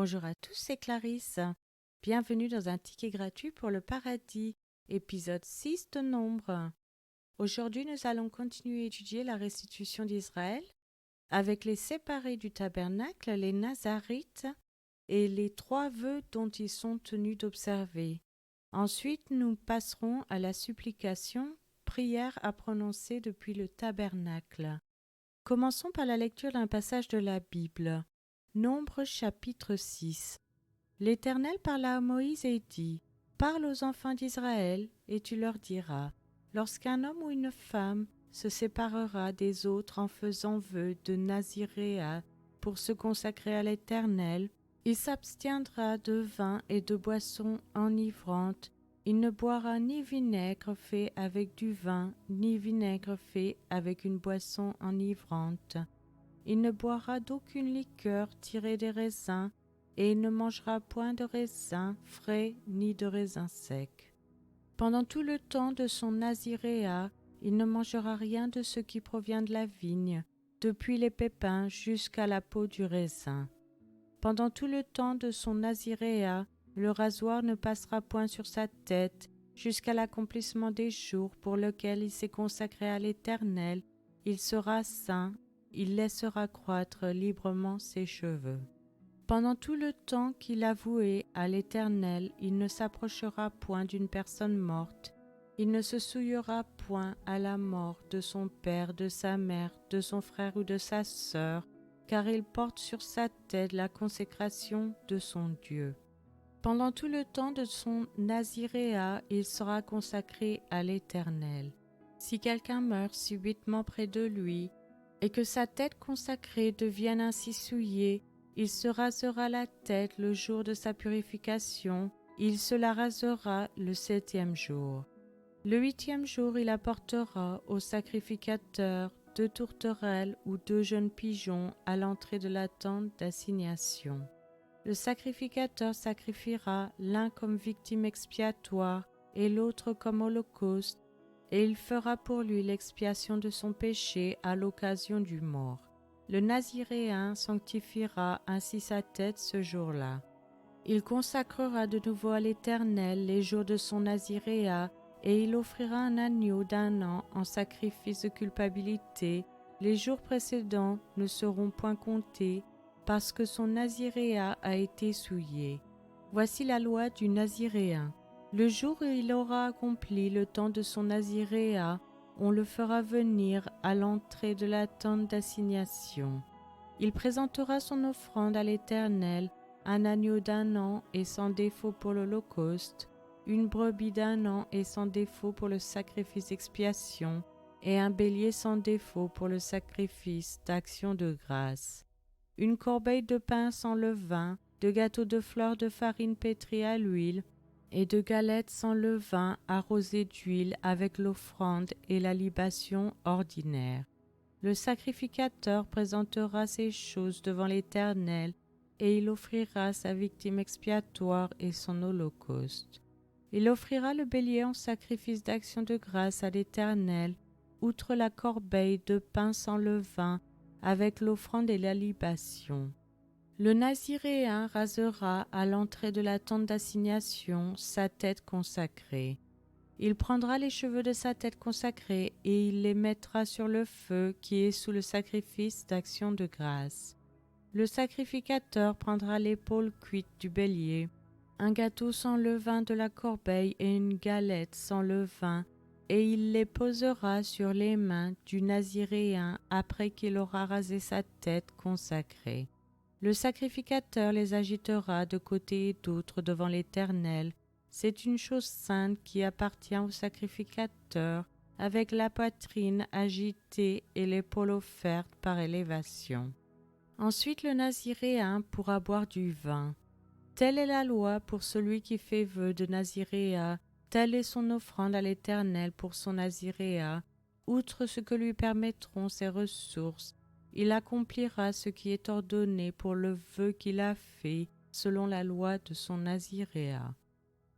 Bonjour à tous, c'est Clarisse. Bienvenue dans un ticket gratuit pour le paradis, épisode 6 de Nombre. Aujourd'hui, nous allons continuer à étudier la restitution d'Israël avec les séparés du tabernacle, les Nazarites et les 3 vœux dont ils sont tenus d'observer. Ensuite, nous passerons à la supplication, prière à prononcer depuis le tabernacle. Commençons par la lecture d'un passage de la Bible. Nombre chapitre 6. L'Éternel parla à Moïse et dit : Parle aux enfants d'Israël, et tu leur diras : Lorsqu'un homme ou une femme se séparera des autres en faisant vœu de naziréat pour se consacrer à l'Éternel, il s'abstiendra de vin et de boissons enivrantes. Il ne boira ni vinaigre fait avec du vin, ni vinaigre fait avec une boisson enivrante. Il ne boira d'aucune liqueur tirée des raisins, et il ne mangera point de raisins frais ni de raisins secs. Pendant tout le temps de son naziréat, il ne mangera rien de ce qui provient de la vigne, depuis les pépins jusqu'à la peau du raisin. Pendant tout le temps de son naziréat, le rasoir ne passera point sur sa tête, jusqu'à l'accomplissement des jours pour lesquels il s'est consacré à l'Éternel. Il sera saint, il laissera croître librement ses cheveux. Pendant tout le temps qu'il a voué à l'Éternel, il ne s'approchera point d'une personne morte. Il ne se souillera point à la mort de son père, de sa mère, de son frère ou de sa sœur, car il porte sur sa tête la consécration de son Dieu. Pendant tout le temps de son naziréat, il sera consacré à l'Éternel. Si quelqu'un meurt subitement près de lui, et que sa tête consacrée devienne ainsi souillée, il se rasera la tête le jour de sa purification, il se la rasera le 7e jour. Le 8e jour, il apportera au sacrificateur 2 tourterelles ou 2 jeunes pigeons à l'entrée de la tente d'assignation. Le sacrificateur sacrifiera l'un comme victime expiatoire et l'autre comme holocauste, et il fera pour lui l'expiation de son péché à l'occasion du mort. Le Naziréen sanctifiera ainsi sa tête ce jour-là. Il consacrera de nouveau à l'Éternel les jours de son Naziréat, et il offrira un agneau d'1 an en sacrifice de culpabilité. Les jours précédents ne seront point comptés, parce que son Naziréat a été souillé. Voici la loi du Naziréen. Le jour où il aura accompli le temps de son naziréat, on le fera venir à l'entrée de la tente d'assignation. Il présentera son offrande à l'Éternel, un agneau d'1 an et sans défaut pour l'holocauste, une brebis d'1 an et sans défaut pour le sacrifice d'expiation, et un bélier sans défaut pour le sacrifice d'action de grâce. Une corbeille de pain sans levain, de gâteaux de fleurs de farine pétrie à l'huile, et de galettes sans levain arrosées d'huile avec l'offrande et la libation ordinaire. Le sacrificateur présentera ces choses devant l'Éternel, et il offrira sa victime expiatoire et son holocauste. Il offrira le bélier en sacrifice d'action de grâce à l'Éternel, outre la corbeille de pain sans levain, avec l'offrande et la libation. Le Naziréen rasera à l'entrée de la tente d'assignation sa tête consacrée. Il prendra les cheveux de sa tête consacrée et il les mettra sur le feu qui est sous le sacrifice d'action de grâce. Le sacrificateur prendra l'épaule cuite du bélier, un gâteau sans levain de la corbeille et une galette sans levain, et il les posera sur les mains du Naziréen après qu'il aura rasé sa tête consacrée. Le sacrificateur les agitera de côté et d'autre devant l'Éternel. C'est une chose sainte qui appartient au sacrificateur, avec la poitrine agitée et l'épaule offerte par élévation. Ensuite le Naziréen pourra boire du vin. Telle est la loi pour celui qui fait vœu de Naziréat, telle est son offrande à l'Éternel pour son Naziréat, outre ce que lui permettront ses ressources. Il accomplira ce qui est ordonné pour le vœu qu'il a fait, selon la loi de son Naziréat.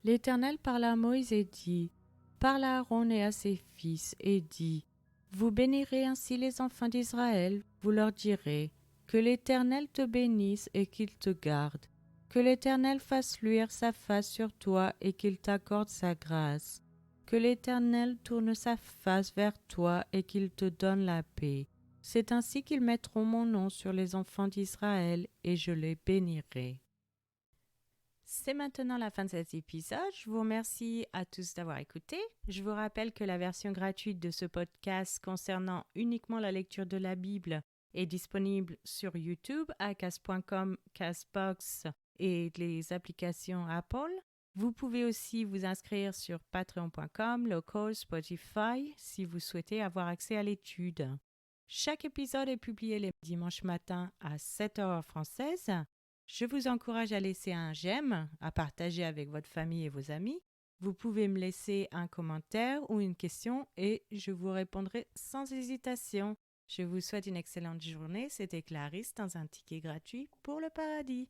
L'Éternel parla à Moïse et dit : Parle à Aaron et à ses fils, et dit : Vous bénirez ainsi les enfants d'Israël, vous leur direz : Que l'Éternel te bénisse et qu'il te garde. Que l'Éternel fasse luire sa face sur toi et qu'il t'accorde sa grâce. Que l'Éternel tourne sa face vers toi et qu'il te donne la paix. C'est ainsi qu'ils mettront mon nom sur les enfants d'Israël et je les bénirai. C'est maintenant la fin de cet épisode. Je vous remercie à tous d'avoir écouté. Je vous rappelle que la version gratuite de ce podcast concernant uniquement la lecture de la Bible est disponible sur YouTube, à cast.com, Castbox et les applications Apple. Vous pouvez aussi vous inscrire sur patreon.com, Local, Spotify si vous souhaitez avoir accès à l'étude. Chaque épisode est publié les dimanches matins à 7h française. Je vous encourage à laisser un j'aime, à partager avec votre famille et vos amis. Vous pouvez me laisser un commentaire ou une question et je vous répondrai sans hésitation. Je vous souhaite une excellente journée. C'était Clarisse dans un ticket gratuit pour le paradis.